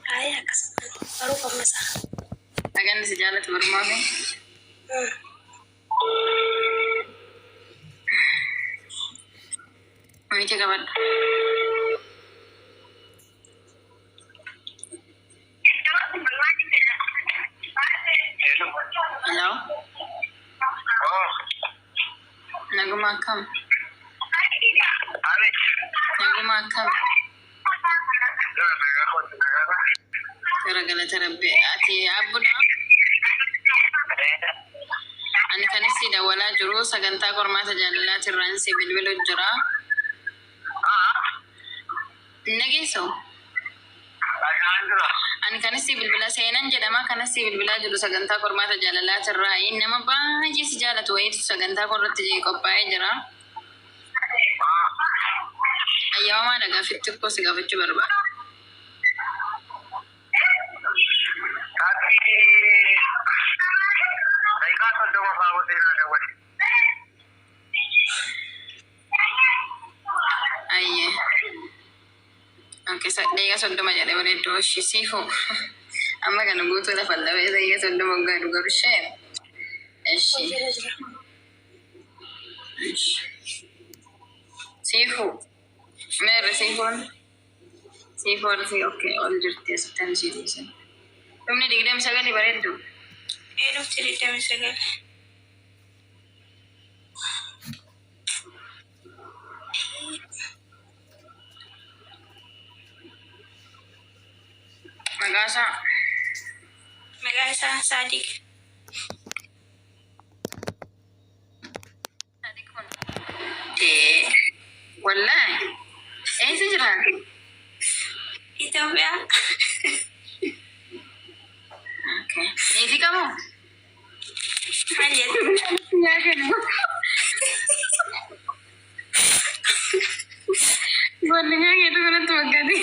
Ayah kasih baru pemesan. Agan sejalan berumah ni. Ini cakap apa? Hello. Nagumakam. Nagumakam. Gara-gara terabbi. Ati abuna. Ani kanisi dah wala juru saganta korma sajallah tiransi bilbilu jura. Nagiso. Ani kanisi bilbila seenan jedhama kanisi bilbila jiru saganta korma sajallah tirai nama baay'ee si jaalatu wayitu saganta korratti jee qophaa'ee jira. Ayyaama dhagaa fitti ko si gaafachuu barbaada. Ayye. Oke, dia sudah menjadi beredar sifu. Amma kan gutu da falla bai zai ya sudah manggaru garu share. Eshi. Sifu. Mere sifon. Sifon sih oke. All jirti setan sih. तुमने डिग्री में सगा नहीं बरे तो ये लोग डिग्री में सगा Magasa Sadik kon wallahi sejran Ethiopia. Okay. Ini kamu? Hajar. Ya kan. Bolehnya gitu kan tuh ganti.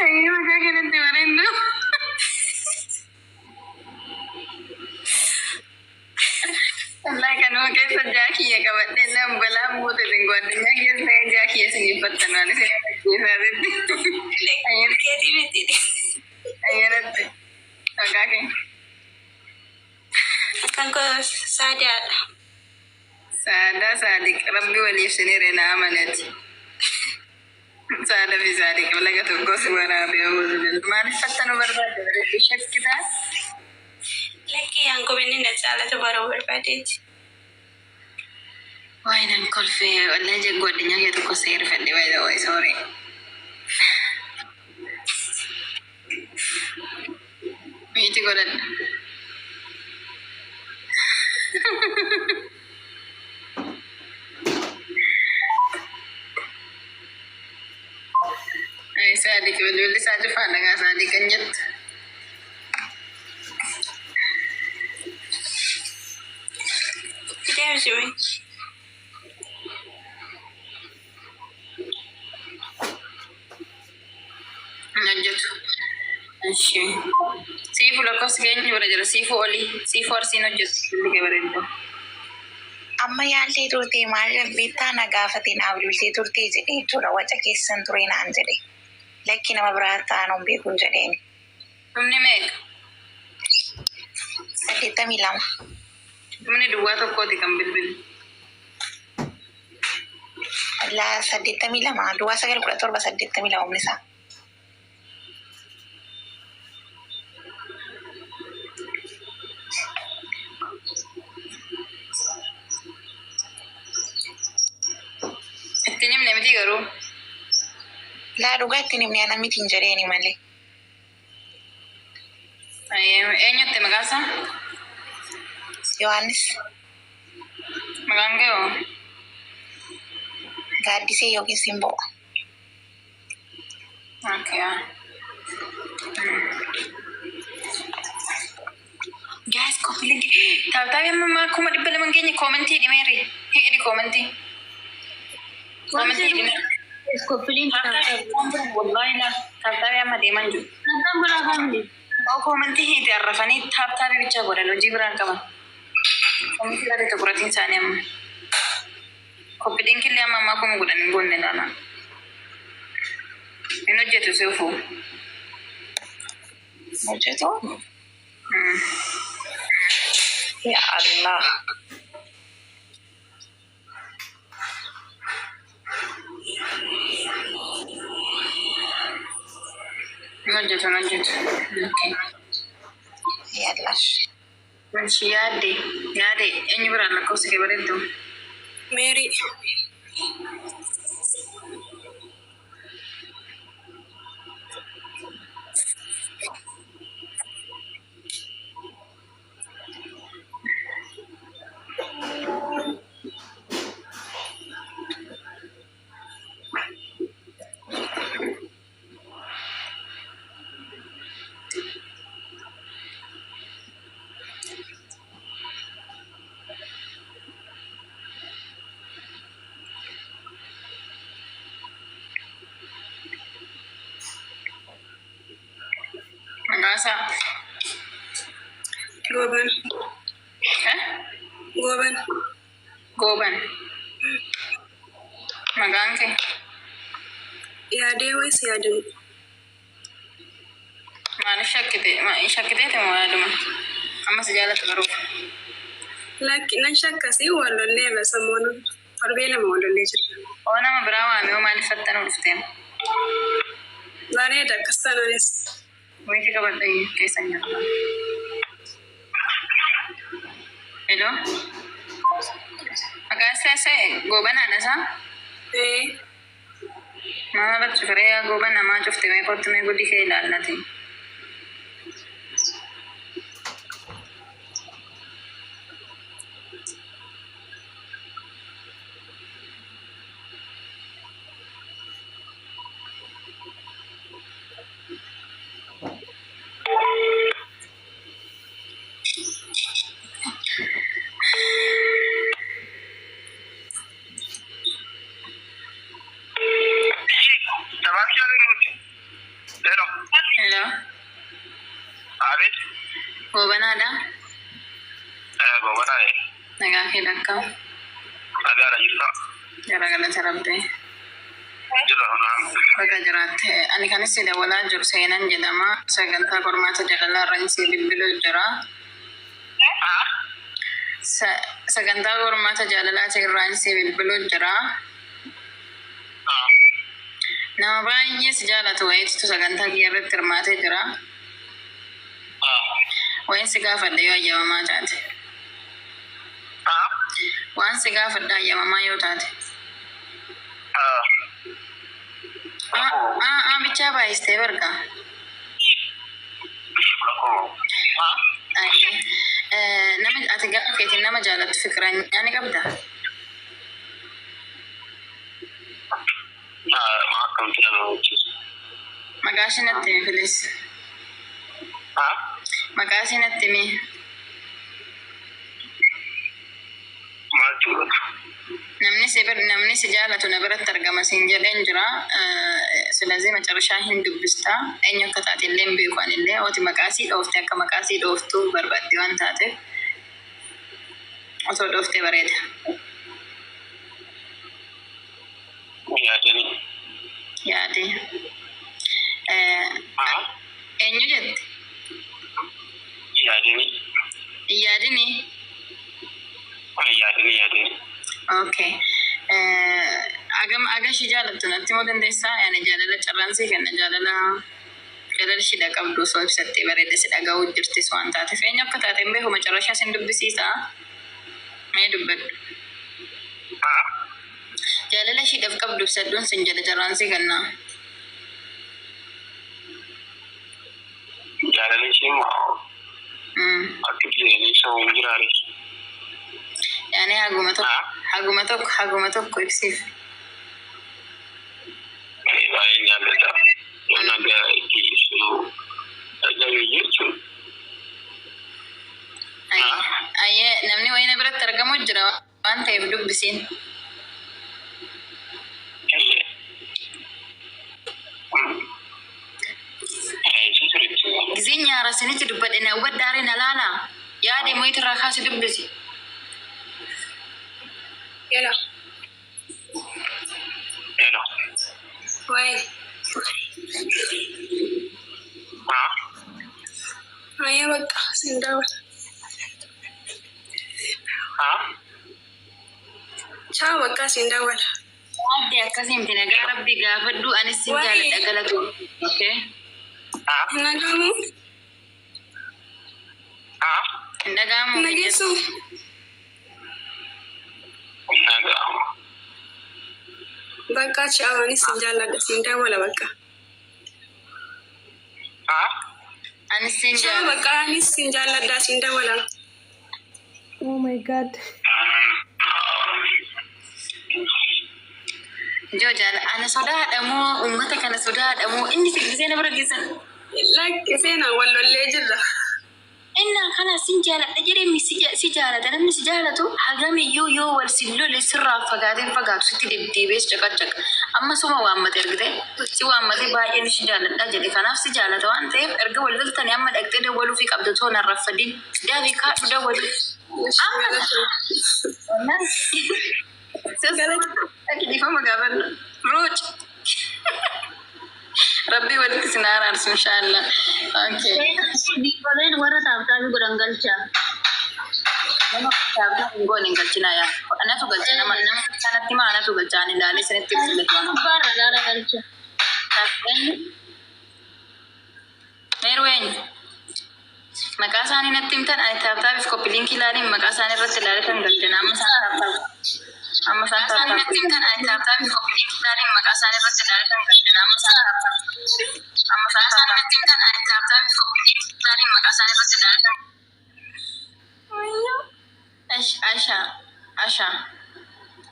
Ayo maka kan nanti marin tuh. Allah kan oke sejaki ya kawan dan bala muda dengan dia sejaki ya senipat tenan saya gitu. Ayo kreativiti. Ayo nanti. Oke. Akan ko sadat. Sadik Rabbi wali shenirena amanati. Sada fi sadik wala ga to ko suwara be wuzul mari fatanu barbad re shak kita. Lagi yang ko benin da sala to baro barbade. Why nan kolfe wala je godnya ya to ko sayr fende by the way sorry. Miti godan. Ay sadik wala sa jufa nga sadik kanyat. Kita harus cuy. Najut. Ashi. Sifu lakos gani berjalan sifu oli sifu arsino jut ke berjalan. Amma yaallee turtee maal bittaa nagaafatiin habililtee turtee jedhee jechuudha waca keessan ture naan jedhe lakki nama biraa ta'an beekuun jedheeni. Humni meeqa? 82. Humni duwwaa tokkooti kan bilbilu. Illaa 82 duwwaa 917 82 humni isaa. Ittiin himne miti garuu. Laa dhugaa ittiin himne ana mitiin jedheeni malee. Eenyutti maqaan isaa? Yohaannis Maqaan kee hoo? Gaaddisee yookiin Simboo. Okay. Guys, comment. Tahu memang aku mau dibeli mangkanya komenti di Mary. Hei di komenti. Komenti di Mary. Skupilin Wallahi lah. Tahu yang mana manju. Nanti beragam nih. Oh komenti hei di arrafani tahu bicara boleh lo jibran kawan. Komenti lari tu kuratin sana. Kopilin kili ama aku mau gunain bonne nana. إنه جت سوفو. hojjetu ya Allah إنه جت. أوكي. yallash ماشي يادي إني برا لك وسكي بريدو. Mary. Magasa. Goban. Goban. Goban. Maganke. Yaade wais yaadin. ما شكتي ما دم أما سجالة غروب. Lakki nan shakka si wallolle ba samono. Arbela ma wallolle jira. وأنا ما براوة ميو ما نفتن ولفتين. Zare da kastanis. ويتي قبل أي كيس أنجح. Hello. Magasa se goban ana sa? ما بس فريا goban أما شفت ما كنت ما يقولي كي لا نتي. Hello. Abid? Goban ada? Goban ada. Naga kau. Ada juga. Gara-gara sarabde. Jira hona. Baga jarat. Ani kan sida wala jur seenan jedama saganta kormata jalala ransi bilbilu jara. Saganta kormata jalala ransi bilbilu jara. Nama baay'ee si jaalatu wayiitu sagantaa kiyyaarratti hirmaatee jira. Waan si gaafadha yoo ayyaamamaa taate. Waan si gaafadha ayyaamamaa yoo taate. Bichaa baay'istee barga. Nama ati gaafa keetiin nama jaalatu fikiraa ni qabda. Maqaa natti himi filis. Maqaa natti himi. Namni si jaalatu na biratti argama siin jedheen jira. Silazii macarashaa hin dubbista. Eenyu akka taate illee hin beeku anillee. Oti maqaasii dhoofte akka maqaasii dhooftuu barbaadde waan taateef. Otoo dhooftee bareeda. Yaade. Eenyu jette? Yaadini. Okay. Agashi jaalattu natti himuu dandeessaa? Yaani jaalala carraansii kenna jaalala shida qabdu osoo ibsattee bareeda si dhaga'uu jirtis waan taateef eenyu akka taate hin beeku macarrashaa sin dubbisiisaa? Mee dubbadhu. Jaalala shidhaaf qabdu ibsadduun sin jedha carraansii kennaa. Jaalala ishee moo? Akka jireenya isaa hin jiraare. Yaani haguma tokko ibsiif. Baay'ee jaallata. Yoo nagaa itti ibsuu dhagahee jechuun. Ayyee namni wayina biratti argamu jira waan ta'eef dubbisiin. Gizeen nyaara sinitti dubbadhe na hubaddaare na laala. Yaade mo'ii irraa kaasi dubbisi. Hello. Hello. Why? Ayah bakka sindawal. Ciao bakka sindawal. Adde akkasimti nagaa rabbi gaafadhu anis sin jaaladha galatu. Okay. Nagamu. Nagamu. Nagesu. Bakka ciao anis sin jaaladha sindawala bakka. Anis sin Ciao jaaladha. bakka anis sin jaaladha sindawala. Oh my god. Jojal ana sodaadha moo ummata kana sodaadha moo inni fiigisee na bira geessan. Lakki seenaa wallollee jirra. Inna kana sin jaaladha jedhee si jaalata namni si jaalatu hagamiyyuu yoo wal si lole sirraa fagaatu sitti deddeebi'ees caqacaqa. Amma suma waammate ergite si waammate baay'een si jaaladha jedhe kanaaf si jaalata waan ta'eef erga wal loltanii amma dhaqxee dawwaluu fi qabdu too narra fadin daabii kaadhu dawwalu. Akidifama gaafadhu ruuc. Rabbi walitti sinaan arsu inshallah. Okay. Diikoleen warra taabtaabii godhan galcha. Nama taabtaa goon hin galchina yaa. Anatu galcha nama sanatti maa anatu galcha ani ilaalee sanitti bisilatu waan. Baara gaara galcha. Meerween maqaa isaanii natti himtan ani taabtaabiif koppiliinkii ilaaliin maqaa isaanii irratti ilaaletan galchana amma isaan taabtaabii. Amma isaan taabtaabii natti himtan ani taabtaabiif koppiliinkii ilaaliin maqaa isaanii irratti ilaaletan galchana amma isaan taabtaabii. Amma isaan natti himtan ani taabtaabiif koppiliinkii ilaaliin maqaa isaanii irratti ilaaletan. Asha.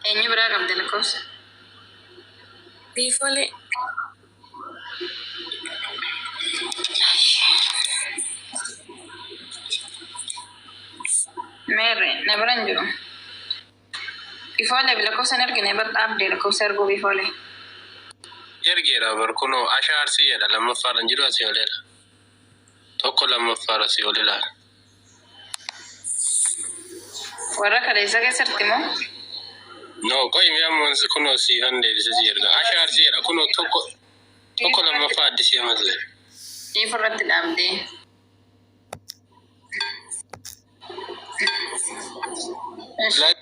Eenyu biraa qabdi lakkoofsa? Biifole. Meerre na biran jiru. Biifole lakkoofsa argine bar dhaabdee lakkoofsa arguu biifole. Ergeera barkuno ashaarsi jedha lammaffaadhaan jiru asii oleedha. Tokko lammaffaadha asii oleedha. Warra kaleessa keessatti moo? No, qoy mi ammoo kuno si hande bisa si erga. Ashaarsi jedha kuno tokko lammaffaa addisi amase. Ifirratti dhaabdee. Like